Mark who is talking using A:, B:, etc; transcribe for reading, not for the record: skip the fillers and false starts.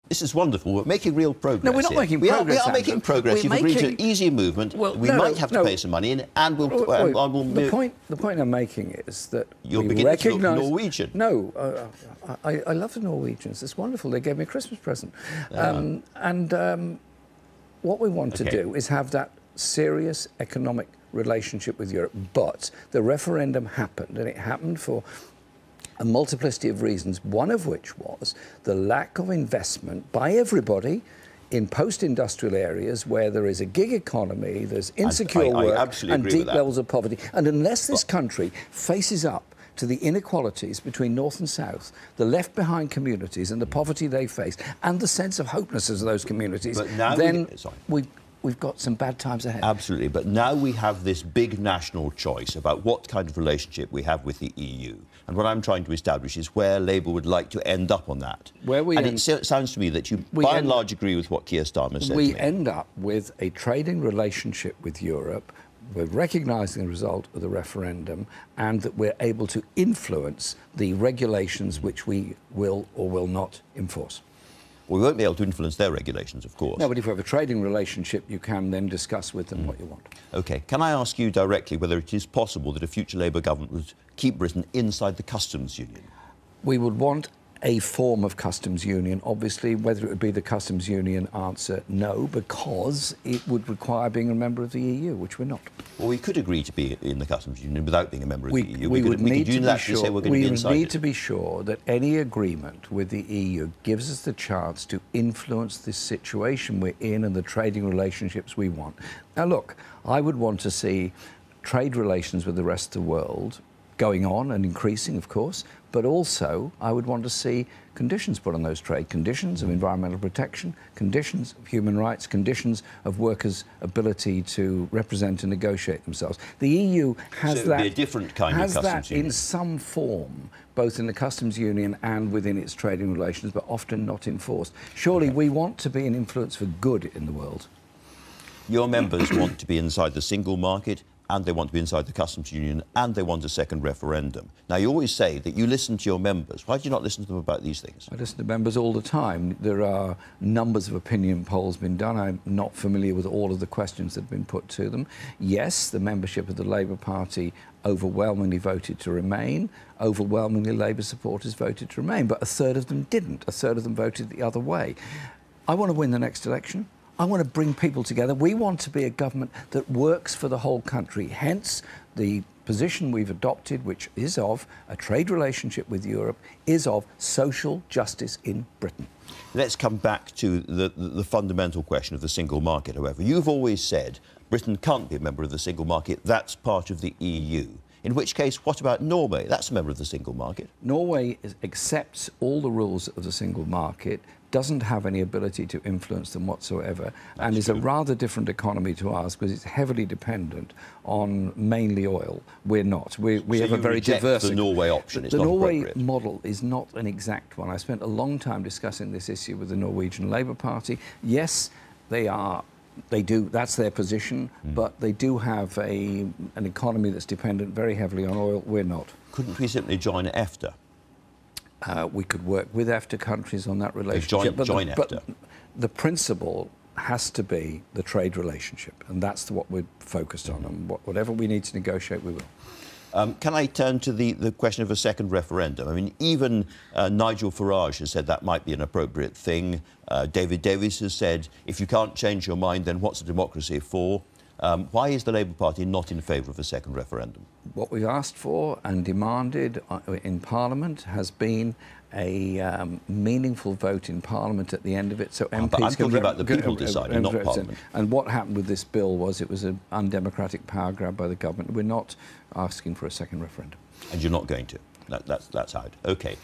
A: This is wonderful. We're making real progress.
B: No, we're not making progress.
A: We are making progress. You've agreed to an easier movement.
B: Well,
A: we might have to pay some money in, and we'll.
B: The point I'm making is that
A: you're
B: we
A: beginning
B: recognise.
A: to look Norwegian.
B: No, I love the Norwegians. It's wonderful. They gave me a Christmas present. What we want to do is have that serious economic relationship with Europe. But the referendum happened, and it happened for a multiplicity of reasons, one of which was the lack of investment by everybody in post-industrial areas where there is a gig economy, there's insecure work and deep levels of poverty. And unless this country faces up to the inequalities between North and South, the left-behind communities and the poverty they face, and the sense of hopelessness of those communities, then we've got some bad times ahead.
A: Absolutely, but now we have this big national choice about what kind of relationship we have with the EU. And what I'm trying to establish is where Labour would like to end up on that. It sounds to me that you, by and large, agree with what Keir Starmer said to me.
B: We end up with a trading relationship with Europe. We're recognising the result of the referendum, and that we're able to influence the regulations which we will or will not enforce.
A: We won't be able to influence their regulations, of course.
B: No, but if we have a trading relationship, you can then discuss with them what you want.
A: OK. Can I ask you directly whether it is possible that a future Labour government would keep Britain inside the customs union?
B: We would want a form of customs union. Obviously, whether it would be the customs union, answer no, because it would require being a member of the EU, which we're not.
A: Well, we could agree to be in the customs union without being a member of the EU.
B: We would need
A: need
B: to be sure that any agreement with the EU gives us the chance to influence this situation we're in and the trading relationships we want. Now, look, I would want to see trade relations with the rest of the world going on and increasing, of course, but also I would want to see conditions put on those trade, conditions of environmental protection, conditions of human rights, conditions of workers' ability to represent and negotiate themselves. The EU has
A: be a different kind of customs union.
B: In some form, both in the customs union and within its trading relations, but often not enforced. Surely we want to be an influence for good in the world.
A: Your members want to be inside the single market, and they want to be inside the customs union, and they want a second referendum. Now, you always say that you listen to your members. Why do you not listen to them about these things?
B: I listen to members all the time. There are numbers of opinion polls been done. I'm not familiar with all of the questions that have been put to them. Yes, the membership of the Labour Party overwhelmingly voted to remain. Overwhelmingly, Labour supporters voted to remain, but a third of them didn't. A third of them voted the other way. I want to win the next election. I want to bring people together. We want to be a government that works for the whole country. Hence, the position we've adopted, which is of a trade relationship with Europe, is of social justice in Britain.
A: Let's come back to the fundamental question of the single market, however. You've always said Britain can't be a member of the single market. That's part of the EU. In which case, what about Norway? That's a member of the single market.
B: Norway accepts all the rules of the single market, doesn't have any ability to influence them whatsoever, and is a rather different economy to ours because it's heavily dependent on mainly oil. We're not. We have a very diverse.
A: The Norway option is not
B: appropriate. The Norway
A: appropriate.
B: model is not an exact one. I spent a long time discussing this issue with the Norwegian Labour Party. Yes, they do, that's their position, but they do have an economy that's dependent very heavily on oil. We're not.
A: Couldn't we simply join EFTA?
B: We could work with EFTA countries on that relationship.
A: Join EFTA.
B: But the principle has to be the trade relationship, and that's what we're focused on. And whatever we need to negotiate, we will.
A: Can I turn to the question of a second referendum? I mean, even Nigel Farage has said that might be an appropriate thing. David Davis has said, if you can't change your mind, then what's a democracy for? Why is the Labour Party not in favour of a second referendum?
B: What we've asked for and demanded in Parliament has been a meaningful vote in Parliament at the end of it, so MPs
A: I'm talking about the people deciding, not Parliament.
B: And what happened with this bill was it was an undemocratic power grab by the government. We're not asking for a second referendum.
A: And you're not going to? That's out. OK.